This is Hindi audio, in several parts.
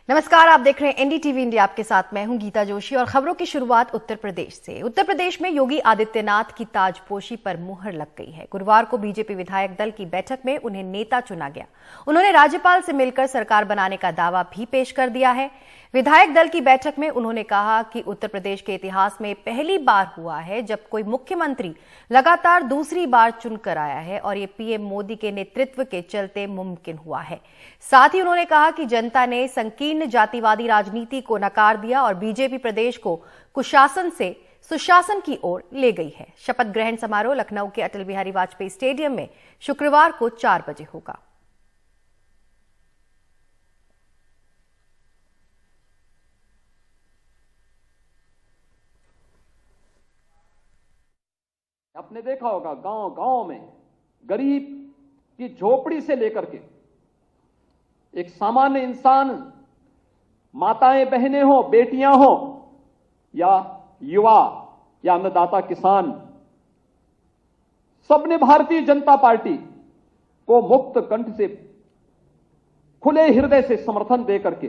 नमस्कार, आप देख रहे हैं एनडीटीवी इंडिया। आपके साथ मैं हूं गीता जोशी और खबरों की शुरुआत उत्तर प्रदेश से। उत्तर प्रदेश में योगी आदित्यनाथ की ताजपोशी पर मुहर लग गई है। गुरुवार को बीजेपी विधायक दल की बैठक में उन्हें नेता चुना गया। उन्होंने राज्यपाल से मिलकर सरकार बनाने का दावा भी पेश कर दिया है। विधायक दल की बैठक में उन्होंने कहा कि उत्तर प्रदेश के इतिहास में पहली बार हुआ है जब कोई मुख्यमंत्री लगातार दूसरी बार चुनकर आया है और ये पीएम मोदी के नेतृत्व के चलते मुमकिन हुआ है। साथ ही उन्होंने कहा कि जनता ने संकीर्ण जातिवादी राजनीति को नकार दिया और बीजेपी प्रदेश को कुशासन से सुशासन की ओर ले गई है। शपथ ग्रहण समारोह लखनऊ के अटल बिहारी वाजपेयी स्टेडियम में शुक्रवार को 4 बजे होगा। आपने देखा होगा गांव गांव में गरीब की झोपड़ी से लेकर के एक सामान्य इंसान, माताएं बहनें हो, बेटियां हो या युवा या अन्नदाता किसान, सबने भारतीय जनता पार्टी को मुक्त कंठ से, खुले हृदय से समर्थन देकर के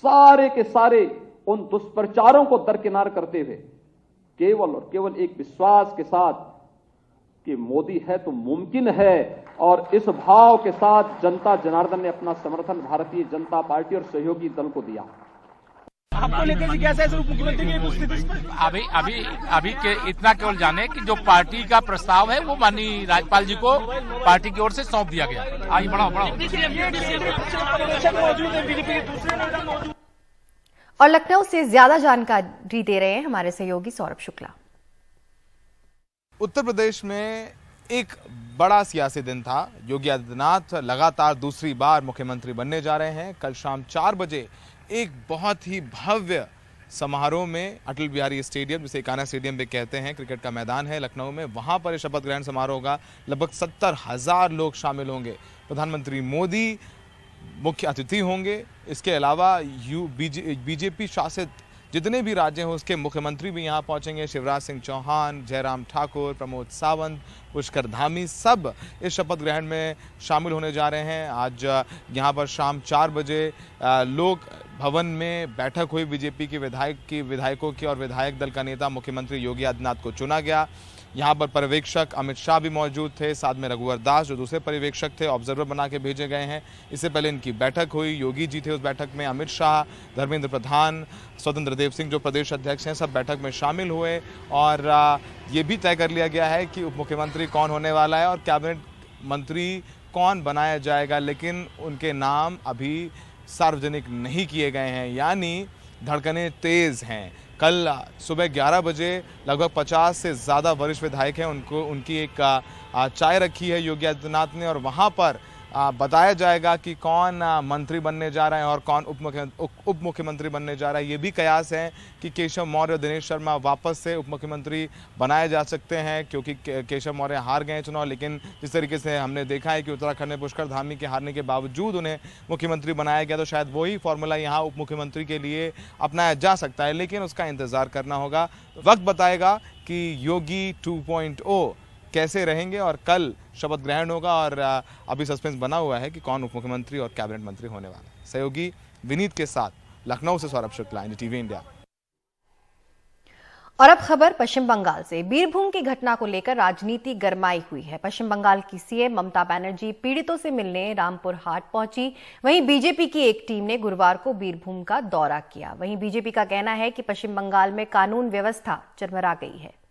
सारे के सारे उन दुष्प्रचारों को दरकिनार करते हुए केवल और केवल एक विश्वास के साथ कि मोदी है तो मुमकिन है, और इस भाव के साथ जनता जनार्दन ने अपना समर्थन भारतीय जनता पार्टी और सहयोगी दल को दिया। आपको लेकर के कैसे मुख्यमंत्री की स्थिति? अभी के इतना केवल जाने कि जो पार्टी का प्रस्ताव है वो माननीय राज्यपाल जी को पार्टी की ओर से सौंप दिया गया। आइए बढ़ाओ। और लखनऊ से ज्यादा जानकारी दे रहे हैं हमारे सहयोगी सौरभ शुक्ला। उत्तर प्रदेश में एक बड़ा सियासी दिन था। योगी आदित्यनाथ लगातार दूसरी बार मुख्यमंत्री बनने जा रहे हैं। कल शाम 4 बजे एक बहुत ही भव्य समारोह में अटल बिहारी स्टेडियम, जिसे इकाना स्टेडियम भी कहते हैं, क्रिकेट का मैदान है लखनऊ में, वहां पर शपथ ग्रहण समारोह होगा। लगभग 70,000 लोग शामिल होंगे। प्रधानमंत्री मोदी मुख्य अतिथि होंगे। इसके अलावा बीजेपी शासित जितने भी राज्य हैं उसके मुख्यमंत्री भी यहाँ पहुँचेंगे। शिवराज सिंह चौहान, जयराम ठाकुर, प्रमोद सावंत, पुष्कर धामी सब इस शपथ ग्रहण में शामिल होने जा रहे हैं। आज यहाँ पर शाम 4 बजे लोक भवन में बैठक हुई। बीजेपी की विधायकों की और विधायक दल का नेता मुख्यमंत्री योगी आदित्यनाथ को चुना गया। यहाँ पर पर्यवेक्षक अमित शाह भी मौजूद थे, साथ में रघुवर दास जो दूसरे पर्यवेक्षक थे, ऑब्जर्वर बना के भेजे गए हैं। इससे पहले इनकी बैठक हुई। योगी जी थे उस बैठक में, अमित शाह, धर्मेंद्र प्रधान, स्वतंत्र देव सिंह जो प्रदेश अध्यक्ष हैं, सब बैठक में शामिल हुए। और ये भी तय कर लिया गया है कि उप मुख्यमंत्री कौन होने वाला है और कैबिनेट मंत्री कौन बनाया जाएगा, लेकिन उनके नाम अभी सार्वजनिक नहीं किए गए हैं, यानी धड़कनें तेज़ हैं। कल सुबह 11 बजे लगभग 50 से ज़्यादा वरिष्ठ विधायक हैं, उनकी एक चाय रखी है योगी आदित्यनाथ ने, और वहाँ पर बताया जाएगा कि कौन मंत्री बनने जा रहे हैं और कौन उप मुख्यमंत्री बनने जा रहा है। ये भी कयास है कि केशव मौर्य और दिनेश शर्मा वापस से उप मुख्यमंत्री बनाए जा सकते हैं, क्योंकि केशव मौर्य हार गए चुनाव। लेकिन जिस तरीके से हमने देखा है कि उत्तराखंड में पुष्कर धामी के हारने के बावजूद उन्हें मुख्यमंत्री बनाया गया, तो शायद वही फॉर्मूला यहाँ उप मुख्यमंत्री के लिए अपनाया जा सकता है, लेकिन उसका इंतज़ार करना होगा। वक्त बताएगा कि योगी 2.0 कैसे रहेंगे और कल शपथ ग्रहण होगा। और अभी सस्पेंस बना हुआ है कि कौन उप मुख्यमंत्री और कैबिनेट मंत्री होने वाला है। सहयोगी विनीत के साथ लखनऊ से सौरभ शुक्ला, एनडीटीवी इंडिया। और अब खबर पश्चिम बंगाल से। बीरभूम की घटना को लेकर राजनीति गरमाई हुई है। पश्चिम बंगाल की सीएम ममता बनर्जी पीड़ितों से मिलने रामपुर हाट पहुंची। वहीं बीजेपी की एक टीम ने गुरुवार को बीरभूम का दौरा किया। वहीं बीजेपी का कहना है कि पश्चिम बंगाल में कानून व्यवस्था चरमरा गई है।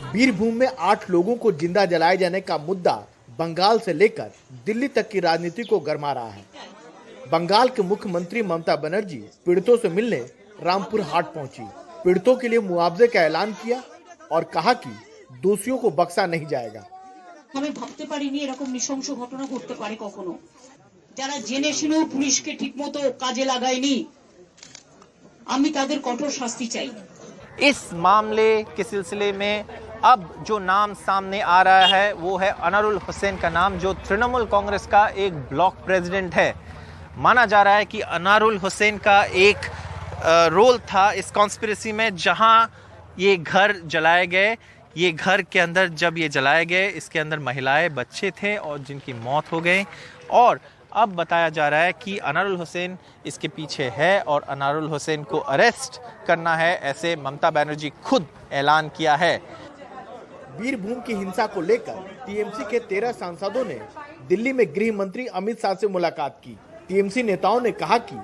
बीरभूम में 8 लोगों को जिंदा जलाए जाने का मुद्दा बंगाल से लेकर दिल्ली तक की राजनीति को गरमा रहा है। बंगाल के मुख्यमंत्री ममता बनर्जी पीड़ितों से मिलने रामपुर हाट पहुंची। पीड़ितों के लिए मुआवजे का ऐलान किया और कहा कि दोषियों को बख्शा नहीं जाएगा। हमें भाबते पारिनी एरकम नृशंस घटना घटते पारे कखनो। যারা জেনে শুনেও পুলিশকে ঠিকমতো কাজে লাগায়নি, আমি তাদের কঠোর শাস্তি চাই। इस मामले के सिलसिले में अब जो नाम सामने आ रहा है वो है अनारुल हुसैन का नाम, जो तृणमूल कांग्रेस का एक ब्लॉक प्रेसिडेंट है। माना जा रहा है कि अनारुल हुसैन का एक रोल था इस कॉन्स्पिरेसी में, जहां ये घर जलाए गए। ये घर के अंदर जब ये जलाए गए, इसके अंदर महिलाएं, बच्चे थे और जिनकी मौत हो गई। और अब बताया जा रहा है कि अनारुल हुसैन इसके पीछे है और अनारुल हुसैन को अरेस्ट करना है, ऐसे ममता बनर्जी खुद ऐलान किया है। बीरभूम की हिंसा को लेकर टीएमसी के 13 सांसदों ने दिल्ली में गृह मंत्री अमित शाह से मुलाकात की। टीएमसी नेताओं ने कहा कि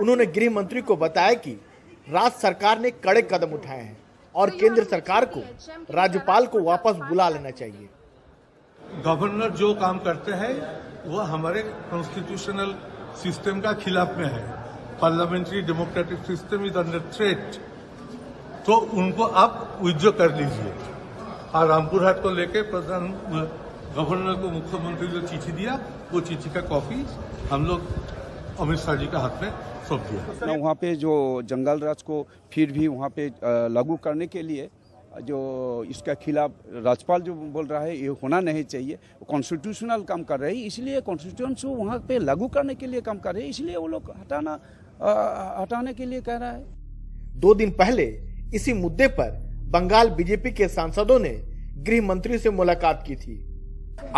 उन्होंने गृह मंत्री को बताया कि राज्य सरकार ने कड़े कदम उठाए हैं और केंद्र सरकार को राज्यपाल को वापस बुला लेना चाहिए। गवर्नर जो काम करते हैं वो हमारे कॉन्स्टिट्यूशनल सिस्टम का खिलाफ में है। Parliamentary democratic system is under threat, तो उनको आप विथड्रॉ कर लीजिए। और रामपुर हाट को लेके गवर्नर को मुख्यमंत्री जो चिट्ठी दिया, वो चिट्ठी का कॉपी हम लोग अमित शाह जी के हाथ में सौंप दिया। वहाँ पे जो जंगल राज को फिर भी वहाँ पे लागू करने के लिए जो इसका खिलाफ राज्यपाल जो बोल रहा है, ये होना नहीं चाहिए। कॉन्स्टिट्यूशनल काम कर रहे हैं, इसलिए कॉन्स्टिट्यूशन को वहाँ पे लागू करने के लिए काम कर रहे हैं, इसलिए वो लोग हटाने के लिए कह रहा है। 2 दिन पहले इसी मुद्दे पर बंगाल बीजेपी के सांसदों ने गृह मंत्री से मुलाकात की थी।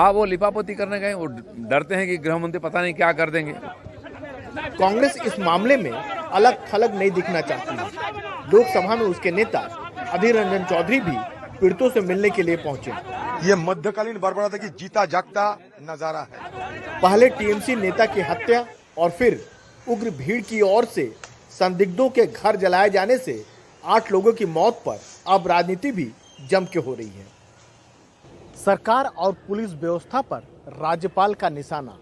वो लिपापोती करने गए, वो डरते हैं कि गृह मंत्री पता नहीं क्या कर देंगे। कांग्रेस इस मामले में अलग थलग नहीं दिखना चाहती है। लोकसभा में उसके नेता अधीर रंजन चौधरी भी पीड़ितों से मिलने के लिए पहुंचे। ये मध्यकालीन बर्बरता की जीता जागता नजारा है। पहले टीएमसी नेता की हत्या और फिर उग्र भीड़ की ओर से संदिग्धों के घर जलाए जाने से 8 लोगों की मौत पर अब राजनीति भी जम के हो रही है। सरकार और पुलिस व्यवस्था पर राज्यपाल का निशाना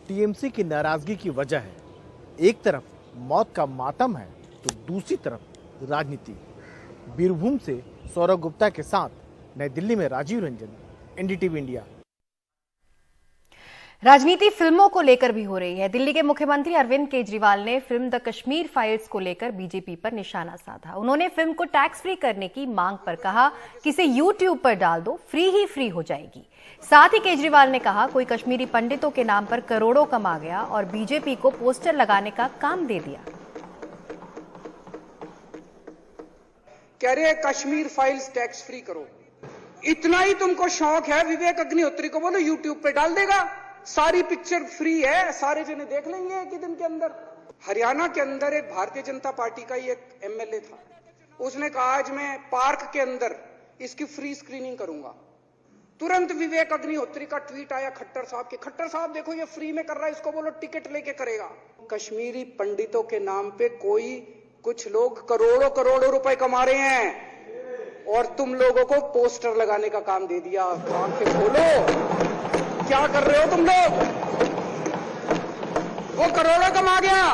टीएमसी की नाराजगी की वजह है। एक तरफ मौत का मातम है तो दूसरी तरफ राजनीति। बीरभूम से सौरभ गुप्ता के साथ नई दिल्ली में राजीव रंजन, एनडीटीवी इंडिया। राजनीति फिल्मों को लेकर भी हो रही है। दिल्ली के मुख्यमंत्री अरविंद केजरीवाल ने फिल्म द कश्मीर फाइल्स को लेकर बीजेपी पर निशाना साधा। उन्होंने फिल्म को टैक्स फ्री करने की मांग पर कहा कि इसे यूट्यूब पर डाल दो, फ्री ही फ्री हो जाएगी। साथ ही केजरीवाल ने कहा कोई कश्मीरी पंडितों के नाम पर करोड़ों कमा गया और बीजेपी को पोस्टर लगाने का काम दे दिया। कह रहे कश्मीर फाइल्स टैक्स फ्री करो, इतना ही तुमको शौक है, विवेक अग्निहोत्री को बोलो यूट्यूब पे डाल देगा, सारी पिक्चर फ्री है, सारे जने देख लेंगे एक ही दिन के अंदर। हरियाणा के अंदर एक भारतीय जनता पार्टी का ही एक एमएलए था, उसने कहा आज मैं पार्क के अंदर इसकी फ्री स्क्रीनिंग करूंगा। तुरंत विवेक अग्निहोत्री का ट्वीट आया खट्टर साहब के, खट्टर साहब देखो ये फ्री में कर रहा है, इसको बोलो टिकट लेके करेगा। कश्मीरी पंडितों के नाम पे कुछ लोग करोड़ों करोड़ों रुपए कमा रहे हैं और तुम लोगों को पोस्टर लगाने का काम दे दिया। आंखें खोलो, क्या कर रहे हो तुम लोग? वो करोड़ों कमा गया,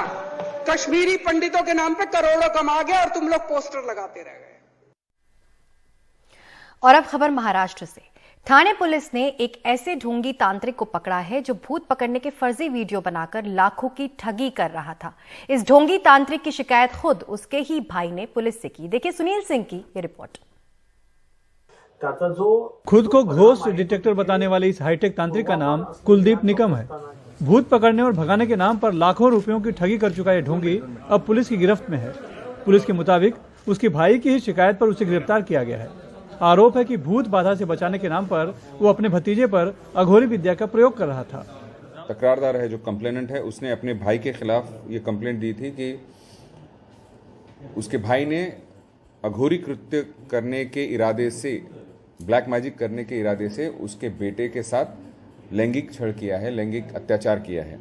कश्मीरी पंडितों के नाम पे करोड़ों कमा गया और तुम लोग पोस्टर लगाते रह गए। और अब खबर महाराष्ट्र से। ठाणे पुलिस ने एक ऐसे ढोंगी तांत्रिक को पकड़ा है जो भूत पकड़ने के फर्जी वीडियो बनाकर लाखों की ठगी कर रहा था। इस ढोंगी तांत्रिक की शिकायत खुद उसके ही भाई ने पुलिस से की। देखिए सुनील सिंह की ये रिपोर्ट। खुद को घोस्ट डिटेक्टर बताने वाले इस हाईटेक तांत्रिक का नाम कुलदीप निकम है। भूत पकड़ने और भगाने के नाम पर लाखों रुपयों की ठगी कर चुका यह ढोंगी अब पुलिस की गिरफ्त में है। पुलिस के मुताबिक उसके भाई की ही शिकायत पर उसे गिरफ्तार किया गया है। आरोप है कि भूत बाधा से बचाने के नाम पर वो अपने भतीजे पर अघोरी विद्या का प्रयोग कर रहा था। तकरारदार है जो कंप्लेनेंट है, उसने अपने भाई के खिलाफ ये कंप्लेंट दी थी कि उसके भाई ने अघोरी कृत्य करने के इरादे से, ब्लैक मैजिक करने के इरादे से उसके बेटे के साथ लैंगिक छळ किया है, लैंगिक अत्याचार किया है।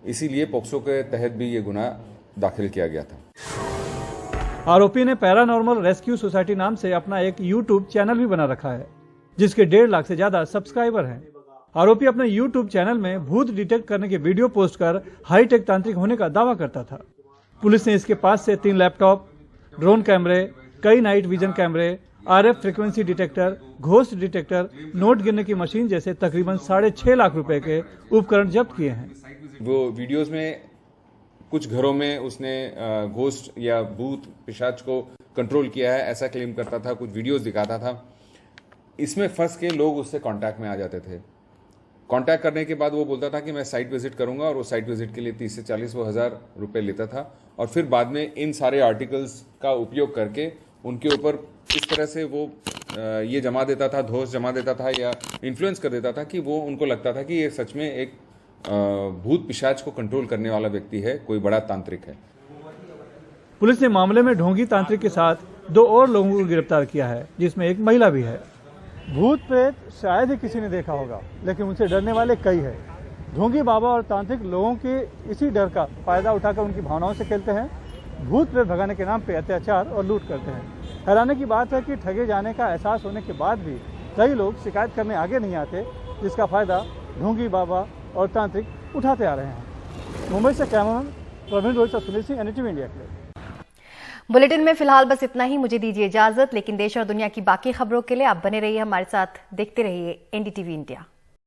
इसीलिए पोक्सो के तहत भी ये गुनाह दाखिल किया गया था। आरोपी ने पैरानॉर्मल रेस्क्यू सोसाइटी नाम से अपना एक यूट्यूब चैनल भी बना रखा है जिसके 1.5 लाख से ज्यादा सब्सक्राइबर हैं। आरोपी अपने यूट्यूब चैनल में भूत डिटेक्ट करने के वीडियो पोस्ट कर हाईटेक तांत्रिक होने का दावा करता था। पुलिस ने इसके पास से 3 लैपटॉप, ड्रोन कैमरे, कई नाइट विजन कैमरे, RF frequency detector, ghost detector, note गिनने की मशीन जैसे तकरीबन 6.5 लाख रुपए के उपकरण जब्त किए हैं। वो वीडियोस में कुछ घरों में उसने घोस्ट या भूत पिशाच को कंट्रोल किया है ऐसा क्लेम करता था, कुछ वीडियोस दिखाता था। इसमें फंस के लोग उससे कांटेक्ट में आ जाते थे कांटेक्ट करने के बाद वो बोलता था कि मैं साइट विजिट करूंगा, और वो साइट विजिट के लिए 30 से 40 वो हज़ार रुपये लेता था, और फिर बाद में इन सारे आर्टिकल्स का उपयोग करके उनके ऊपर इस तरह से वो ये जमा देता था, धोस जमा देता था या इन्फ्लुएंस कर देता था कि वो उनको लगता था कि ये सच में एक भूत पिशाच को कंट्रोल करने वाला व्यक्ति है, कोई बड़ा तांत्रिक है। पुलिस ने मामले में ढोंगी तांत्रिक के साथ 2 और लोगों को गिरफ्तार किया है, जिसमें एक महिला भी है। भूत प्रेत शायद ही किसी ने देखा होगा, लेकिन उनसे डरने वाले कई है। ढोंगी बाबा और तांत्रिक लोगों के इसी डर का फायदा उठाकर उनकी भावनाओं से खेलते हैं, भूत प्रेत भगाने के नाम पे अत्याचार और लूट करते हैं। हैरानी की बात है कि ठगे जाने का एहसास होने के बाद भी कई लोग शिकायत करने आगे नहीं आते, जिसका फायदा ढोंगी बाबा और तांत्रिक उठाते आ रहे हैं। मुंबई से cameraman Praveen Rohit, Sunil Singh, NDTV India के लिए। बुलेटिन में फिलहाल बस इतना ही। मुझे दीजिए इजाजत, लेकिन देश और दुनिया की बाकी खबरों के लिए आप बने रहिए हमारे साथ, देखते रहिए NDTV इंडिया।